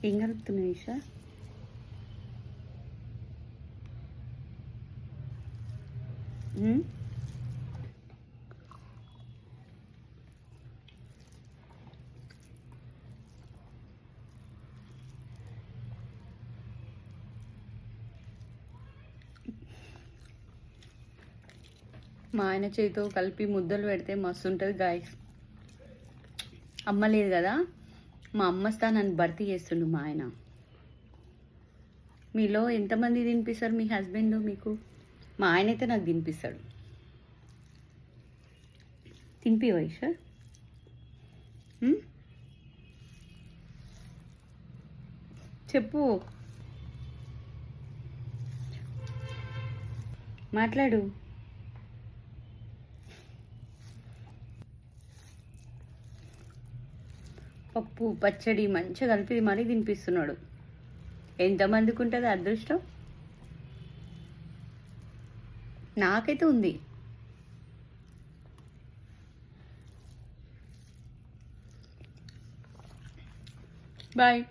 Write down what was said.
ఏం కలుపుతున్నావు ఈషా? మా ఆయన చేతితో కలిపి ముద్దలు పెడితే మస్తు ఉంటుంది గాయస్. అమ్మ లేదు కదా, మా అమ్మ స్థానాన్ని భర్తీ చేస్తుండు మా ఆయన. మీలో ఎంతమంది తినిపిస్తారు మీ హస్బెండ్ మీకు? మా ఆయన అయితే నాకు తినిపిస్తాడు. తినిపి వైషా. చెప్పు, మాట్లాడు. పప్పు పచ్చడి మంచిగా కలిపి మరీ తినిపిస్తున్నాడు. ఎంతమందికి ఉంటుంది అదృష్టం? నాకైతే ఉంది. బాయ్.